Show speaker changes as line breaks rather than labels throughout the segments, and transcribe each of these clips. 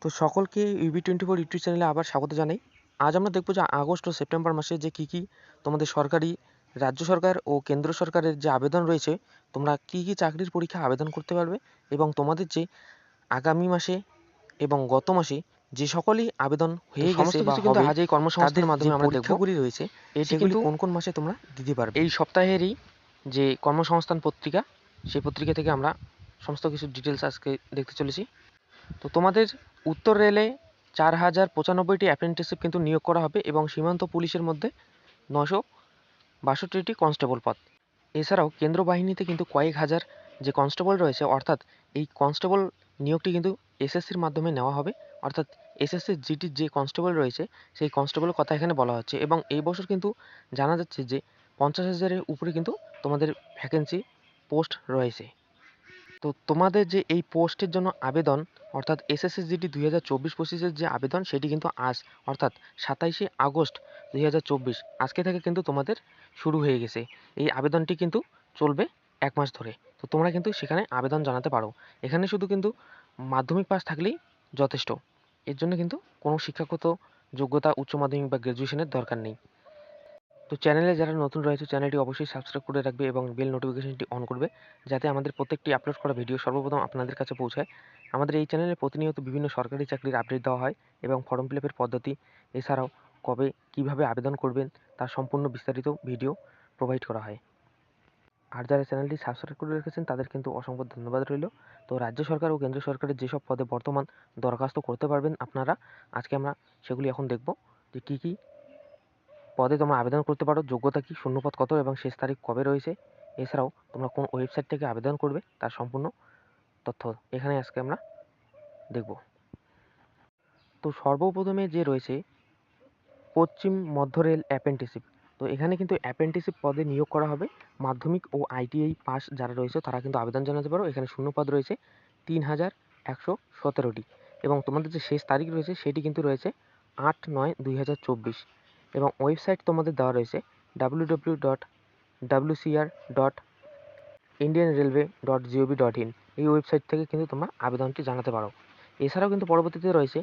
তো সকলকে UB24 YouTube চ্যানেলে আবার স্বাগত জানাই। আজ আমরা দেখব যে আগস্ট ও সেপ্টেম্বর মাসে যে কী তোমাদের সরকারি, রাজ্য সরকার ও কেন্দ্র সরকারের যে আবেদন রয়েছে, তোমরা কী চাকরির পরীক্ষা আবেদন করতে পারবে এবং তোমাদের যে আগামী মাসে এবং গত মাসে যে সকলেই আবেদন হয়ে গেছে বা
কিন্তু
হবে
আজ এই
তাদের
কর্মসংস্থানের
যে
মাধ্যমে আমরা দেখব।
পরীক্ষাগুলি রয়েছে সেগুলি কোন কোন মাসে তোমরা দিতে পারবে।
এই সপ্তাহেরই যে কর্মসংস্থান পত্রিকা, সেই পত্রিকা থেকে আমরা সমস্ত কিছু ডিটেলস আজকে দেখতে চলেছি। তো তোমাদের উত্তর রেলে 4095টি অ্যাপ্রেন্টিসশিপ কিন্তু নিয়োগ করা হবে এবং সীমান্ত পুলিশের মধ্যে 962টি কনস্টেবল পদ। এছাড়াও কেন্দ্র বাহিনীতে কিন্তু কয়েক হাজার যে কনস্টেবল রয়েছে, অর্থাৎ এই কনস্টেবল নিয়োগটি কিন্তু এসএসসির মাধ্যমে নেওয়া হবে, অর্থাৎ এসএসসি জিটির যে কনস্টেবল রয়েছে সেই কনস্টেবলের কথা এখানে বলা হচ্ছে। এবং এই বছর কিন্তু জানা যাচ্ছে যে 50,000-এর উপরে কিন্তু তোমাদের ভ্যাকেন্সি পোস্ট রয়েছে। তো তোমাদের যে এই পোস্টের জন্য আবেদন, অর্থাৎ এসএসসি জিডি 2024-25-এর যে আবেদন, সেটি কিন্তু আজ অর্থাৎ 27শে আগস্ট 2024 আজকে থেকে কিন্তু তোমাদের শুরু হয়ে গেছে। এই আবেদনটি কিন্তু চলবে 1 মাস ধরে। তো তোমরা কিন্তু সেখানে আবেদন জানাতে পারো। এখানে শুধু কিন্তু মাধ্যমিক পাস থাকলেই যথেষ্ট। এর জন্য কিন্তু কোনো শিক্ষাগত যোগ্যতা, উচ্চ মাধ্যমিক বা গ্র্যাজুয়েশনের দরকার নেই। তো চ্যানেলে যারা নতুন রয়েছে চ্যানেলটি অবশ্যই সাবস্ক্রাইব করে রাখবে এবং বেল নোটিফিকেশনটি অন করবে, যাতে আমাদের প্রত্যেকটি আপলোড করা ভিডিও সর্বপ্রথম আপনাদের কাছে পৌঁছায়। আমাদের এই চ্যানেলে প্রতিনিয়ত বিভিন্ন সরকারি চাকরির আপডেট দেওয়া হয় এবং ফর্ম ফিল আপের পদ্ধতি, এছাড়াও কবে কিভাবে আবেদন করবেন তার সম্পূর্ণ বিস্তারিত ভিডিও প্রোভাইড করা হয়। আর যারা চ্যানেলটি সাবস্ক্রাইব করে রেখেছেন তাদের কিন্তু অসংখ্য ধন্যবাদ রইল। তো রাজ্য সরকার ও কেন্দ্র সরকারের যেসব পদে বর্তমান দরখাস্ত করতে পারবেন আপনারা, আজকে আমরা সেগুলি এখন দেখব যে কী কী পদে তোমরা আবেদন করতে পারো, যোগ্যতা কী, শূন্যপদ কত এবং শেষ তারিখ কবে রয়েছে, এছাড়াও তোমরা কোন ওয়েবসাইট থেকে আবেদন করবে তার সম্পূর্ণ তথ্য এখানে আজকে আমরা দেখব। তো সর্বপ্রথমে যে রয়েছে পশ্চিম মধ্য রেল অ্যাপ্রেন্টিসশিপ। তো এখানে কিন্তু অ্যাপ্রেন্টিসশিপ পদে নিয়োগ করা হবে। মাধ্যমিক ও আইটিআই পাস যারা রয়েছে তারা কিন্তু আবেদন জানাতে পারো। এখানে শূন্যপদ রয়েছে 3117টি এবং তোমাদের যে শেষ তারিখ রয়েছে সেটি কিন্তু রয়েছে 8/9/2024 এবং ওয়েবসাইট তোমাদের দেওয়া রয়েছে www.wcr.indianrailway.gov.in। এই ওয়েবসাইট থেকে কিন্তু তোমরা আবেদনটি জানাতে পারো। এছাড়াও কিন্তু পরবর্তীতে রয়েছে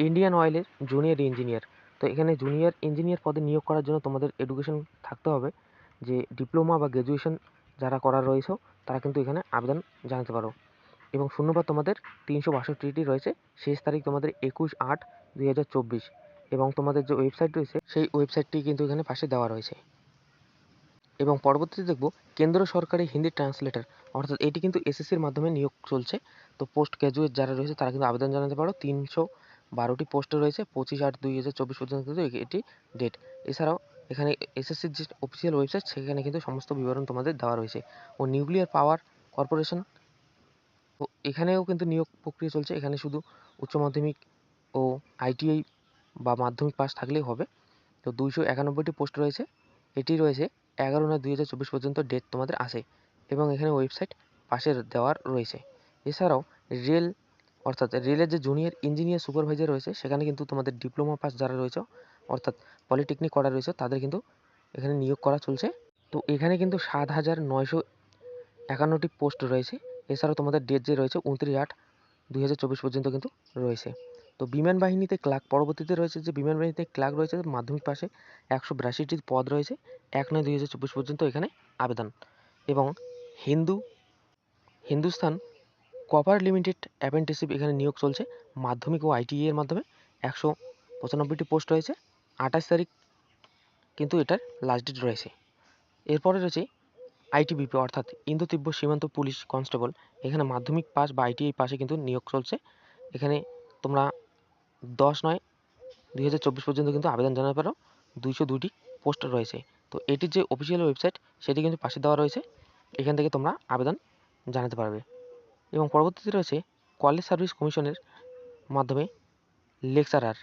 ইন্ডিয়ান অয়েলের জুনিয়র ইঞ্জিনিয়ার। তো এখানে জুনিয়র ইঞ্জিনিয়ার পদে নিয়োগ করার জন্য তোমাদের এডুকেশন থাকতে হবে, যে ডিপ্লোমা বা গ্র্যাজুয়েশন যারা করার রয়েছে তারা কিন্তু এখানে আবেদন জানাতে পারো। এবং শূন্যপদ তোমাদের 362টি রয়েছে, শেষ তারিখ তোমাদের 21/8/2024 এবং তোমাদের যে ওয়েবসাইট রয়েছে সেই ওয়েবসাইটটি কিন্তু এখানে পাশে দেওয়া রয়েছে। এবং পরবর্তীতে দেখব কেন্দ্র সরকারি হিন্দি ট্রান্সলেটর, অর্থাৎ এটি কিন্তু এসএসসির মাধ্যমে নিয়োগ চলছে। তো পোস্ট গ্র্যাজুয়েট যারা রয়েছে তারা কিন্তু আবেদন জানাতে পারো। 312টি পোস্ট রয়েছে, 25/8/2024 পর্যন্ত কিন্তু এটি ডেট। এছাড়াও এখানে এসএসসির যে অফিসিয়াল ওয়েবসাইট সেখানে কিন্তু সমস্ত বিবরণ তোমাদের দেওয়া রয়েছে। ও নিউক্লিয়ার পাওয়ার কর্পোরেশন, তো এখানেও কিন্তু নিয়োগ প্রক্রিয়া চলছে। এখানে শুধু উচ্চ মাধ্যমিক ও আইটিআই বা মাধ্যমিক পাস থাকলেই হবে। তো 291টি পোস্ট রয়েছে, এটি রয়েছে 11/9/2024 পর্যন্ত ডেট তোমাদের আসে এবং এখানে ওয়েবসাইট পাশে দেওয়ার রয়েছে। এছাড়াও রেল, অর্থাৎ রেলের যে জুনিয়র ইঞ্জিনিয়ার সুপারভাইজার রয়েছে সেখানে কিন্তু তোমাদের ডিপ্লোমা পাস যারা রয়েছে, অর্থাৎ পলিটেকনিক করা রয়েছে, তাদের কিন্তু এখানে নিয়োগ করা চলছে। তো এখানে কিন্তু 7,951টি পোস্ট রয়েছে। এছাড়াও তোমাদের ডেট যে রয়েছে 29/8/2024 পর্যন্ত কিন্তু রয়েছে। তো বিমান বাহিনীতে ক্লার্ক, পরবর্তীতে রয়েছে যে বিমান বাহিনীতে ক্লার্ক রয়েছে মাধ্যমিক পাশে 182টি পদ রয়েছে, 1/9/2024 পর্যন্ত এখানে আবেদন। এবং হিন্দুস্তান কপার লিমিটেড অ্যাপ্রেন্টিসশিপ এখানে নিয়োগ চলছে মাধ্যমিক ও আইটিআই এর মাধ্যমে, 195টি পোস্ট রয়েছে, 28 তারিখ কিন্তু এটার লাস্ট ডেট রয়েছে। এরপরে রয়েছে আইটিবিপি, অর্থাৎ ইন্দো তিব্বত সীমান্ত পুলিশ কনস্টেবল। এখানে মাধ্যমিক পাস বা আইটিআই পাশে কিন্তু নিয়োগ চলছে। এখানে তোমরা 10/9/2024 পর্যন্ত কিন্তু আবেদন জানাতে পারো। 202টি পোস্ট রয়েছে। তো এটির যে অফিসিয়াল ওয়েবসাইট সেটি কিন্তু পাশে দেওয়া রয়েছে, এখান থেকে তোমরা আবেদন জানাতে পারবে। এবং পরবর্তীতে রয়েছে কলেজ সার্ভিস কমিশনের মাধ্যমে লেকচারার।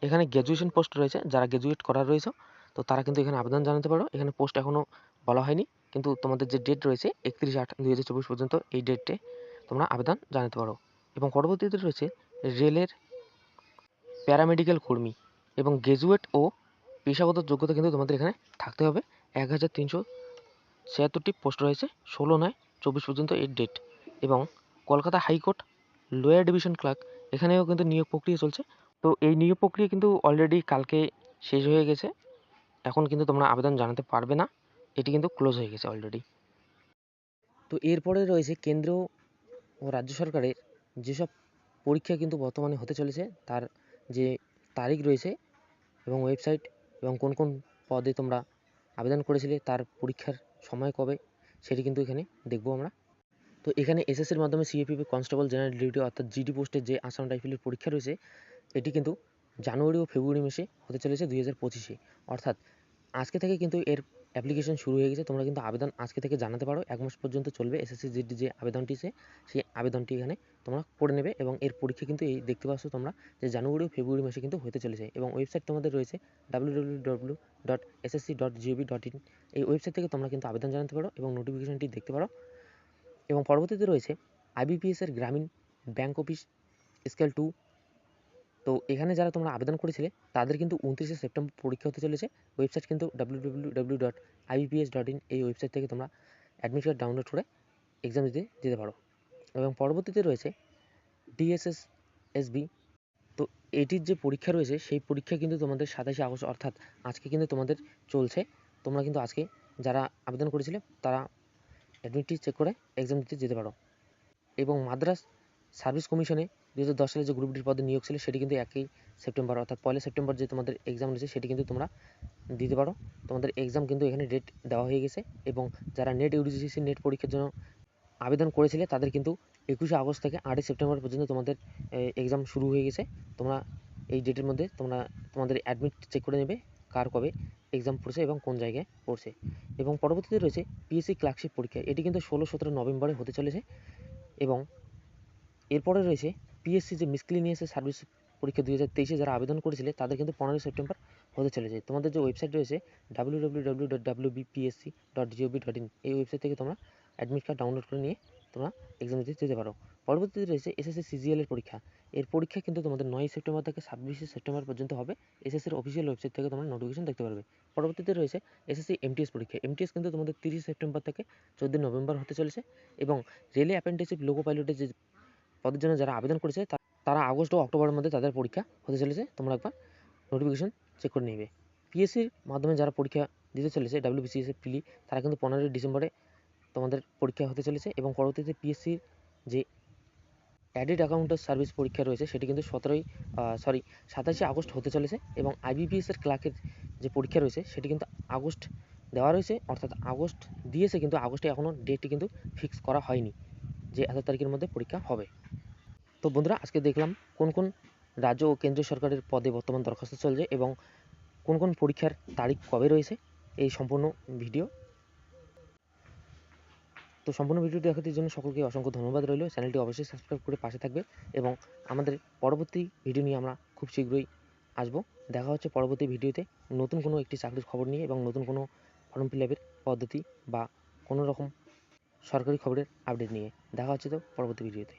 এখানে গ্র্যাজুয়েশন পোস্ট রয়েছে, যারা গ্র্যাজুয়েট করার রয়েছে তো তারা কিন্তু এখানে আবেদন জানাতে পারো। এখানে পোস্ট এখনও বলা হয়নি, কিন্তু তোমাদের যে ডেট রয়েছে 31/8/2024 পর্যন্ত, এই ডেটে তোমরা আবেদন জানাতে পারো। এবং পরবর্তীতে রয়েছে রেলের প্যারামেডিক্যাল কর্মী এবং গ্র্যাজুয়েট ও পেশাগত যোগ্যতা কিন্তু তোমাদের এখানে থাকতে হবে। 1,376টি পোস্ট রয়েছে, 16/9/24 পর্যন্ত এর ডেট। এবং Kolkata high court lower division clerk, এখানেও কিন্তু নিয়োগ প্রক্রিয়া চলছে। তো এই নিয়োগ প্রক্রিয়া কিন্তু অলরেডি কালকে শেষ হয়ে গেছে। এখন কিন্তু তোমরা আবেদন জানাতে পারবে না, এটি কিন্তু ক্লোজ হয়ে গেছে অলরেডি। তো এরপরে রয়েছে কেন্দ্র ও রাজ্য সরকারের যেসব পরীক্ষা কিন্তু বর্তমানে হতে চলেছে তার যে তারিখ রয়েছে এবং ওয়েবসাইট এবং কোন কোন পদে তোমরা আবেদন করেছিলে তার পরীক্ষার সময় কবে সেটি কিন্তু এখানে দেখব আমরা। তো এখানে এসএসসির মাধ্যমে সিএপিএফ কনস্টেবল জেনারেল ডিউটি অর্থাৎ জিডি পোস্টের যে আসাম রাইফেলের পরীক্ষা রয়েছে এটি কিন্তু জানুয়ারি ও ফেব্রুয়ারি মাসে হতে চলেছে 2025-এ। অর্থাৎ আজকে থেকে কিন্তু এর অ্যাপ্লিকেশন শুরু হয়ে গেছে। তোমরা কিন্তু আবেদন আজকে থেকে জানাতে পারো। 1 মাস পর্যন্ত চলবে এসএসসি জিডি যে আবেদনটি সেই আবেদনটি এখানে তোমরা করে নেবে এবং এর পরীক্ষা কিন্তু এই দেখতে পাচ্ছ তোমরা যে জানুয়ারি ও ফেব্রুয়ারি মাসে কিন্তু হতে চলেছে এবং ওয়েবসাইট তোমাদের রয়েছে www.ssc.gov.in। এই ওয়েবসাইট থেকে তোমরা কিন্তু আবেদন জানাতে পারো এবং নোটিফিকেশনটি দেখতে পারো। এবং পরবর্তীতে রয়েছে আইবিপিএস এর গ্রামীণ ব্যাংক অফিস স্কেল 2। তো এখানে যারা তোমরা আবেদন করেছিলে তাদের কিন্তু 29শে সেপ্টেম্বর পরীক্ষা হতে চলেছে। ওয়েবসাইট কিন্তু www.ibps.in। এই ওয়েবসাইট থেকে তোমরা অ্যাডমিট কার্ড ডাউনলোড করে এক্সাম দিতে যেতে পারো। এবং পরবর্তীতে রয়েছে ডিএসএসএসবি। তো এটির যে পরীক্ষা রয়েছে সেই পরীক্ষা কিন্তু তোমাদের 27শে আগস্ট অর্থাৎ আজকে কিন্তু তোমাদের চলছে। তোমরা কিন্তু আজকে যারা আবেদন করেছিলে তারা অ্যাডমিটটি চেক করে এক্সাম দিতে যেতে পারো। এবং মাদ্রাস সার্ভিস কমিশনে 2010 সালে যে গ্রুপ ডির পদে নিয়োগ ছিল সেটি কিন্তু 1 সেপ্টেম্বর অর্থাৎ 1 সেপ্টেম্বর যে তোমাদের এক্সাম রয়েছে সেটি কিন্তু তোমরা দিতে পারো। তোমাদের এক্সাম কিন্তু এখানে ডেট দেওয়া হয়ে গেছে এবং যারা নেট ইউজিসি নেট পরীক্ষার জন্য আবেদন করেছিলে তাদের কিন্তু 21শে আগস্ট থেকে 8 সেপ্টেম্বর পর্যন্ত তোমাদের এক্সাম শুরু হয়ে গেছে। তোমরা এই ডেটের মধ্যে তোমরা তোমাদের অ্যাডমিট চেক করে নেবে কার কবে এক্সাম পড়ছে এবং কোন জায়গায় পড়ছে। এবং পরবর্তীতে রয়েছে পিএসসি ক্লার্কশিপ পরীক্ষা। এটি কিন্তু 16-17 নভেম্বরে হতে চলেছে। এবং এরপরে রয়েছে পিএসসি যে মিসক্লেনিয়াসের সার্ভিস পরীক্ষা 2023-এ যারা আবেদন করেছিলে তাদের কিন্তু 15 সেপ্টেম্বর হতে চলেছে। তোমাদের যে ওয়েবসাইট রয়েছে www.wbpsc.gov.in। এই ওয়েবসাইট থেকে তোমরা অ্যাডমিট কার্ড ডাউনলোড করে নিয়ে তোমরা এক্সাম দিতে যেতে পারো। পরবর্তীতে রয়েছে এসএসসি সিজিএল এর পরীক্ষা। এর পরীক্ষা কিন্তু তোমাদের 9 সেপ্টেম্বর থেকে 26শে সেপ্টেম্বর পর্যন্ত হবে। এসএসসির অফিসিয়াল ওয়েবসাইট থেকে তোমরা নোটিফিকেশন দেখতে পারবে। পরবর্তীতে রয়েছে এসএসসি এমটিএস পরীক্ষা। এমটিএস কিন্তু তোমাদের 30 সেপ্টেম্বর থেকে 14 নভেম্বর হতে চলেছে। এবং রেলে অ্যাপ্রেন্টিসশিপ লোকো পাইলটের যে পদের জন্য যারা আবেদন করেছে তারা আগস্ট ও অক্টোবরের মধ্যে তাদের পরীক্ষা হতে চলেছে। তোমরা একবার নোটিফিকেশন চেক করে নেবে। পিএসসির মাধ্যমে যারা পরীক্ষা দিতে চলেছে ডাব্লিউবিসিএস এর প্রিলি তারা কিন্তু 15 ডিসেম্বরে তোমাদের পরীক্ষা হতে চলেছে। এবং পরবর্তীতে পিএসসির যে অ্যাডিট অ্যাকাউন্টেন্ট সার্ভিস পরীক্ষা রয়েছে সেটি কিন্তু 27শে আগস্ট হতে চলেছে। এবং আইবিপিএস এর ক্লার্কের যে পরীক্ষা রয়েছে সেটি কিন্তু আগস্ট দেওয়া রয়েছে অর্থাৎ আগস্ট দিয়েছে কিন্তু আগস্টে এখনও ডেটটি কিন্তু ফিক্স করা হয়নি যে এত তারিখের মধ্যে পরীক্ষা হবে। তো বন্ধুরা আজকে দেখলাম কোন কোন রাজ্য ও কেন্দ্রীয় সরকারের পদে বর্তমান দরখাস্ত চলছে এবং কোন কোন পরীক্ষার তারিখ কবে রয়েছে এই সম্পূর্ণ ভিডিও। তো সম্পূর্ণ ভিডিওটি দেখার জন্য সকলকে অসংখ্য ধন্যবাদ রইল। চ্যানেলটি অবশ্যই সাবস্ক্রাইব করে পাশে থাকবে এবং আমাদের পরবর্তী ভিডিও নিয়ে আমরা খুব শীঘ্রই আসবো। দেখা হচ্ছে পরবর্তী ভিডিওতে নতুন কোনো একটি চাকরির খবর নিয়ে এবং নতুন কোনো ফর্ম ফিল আপের পদ্ধতি বা কোনো রকম সরকারি খবরের আপডেট নিয়ে। দেখা হচ্ছে তো পরবর্তী ভিডিওতে।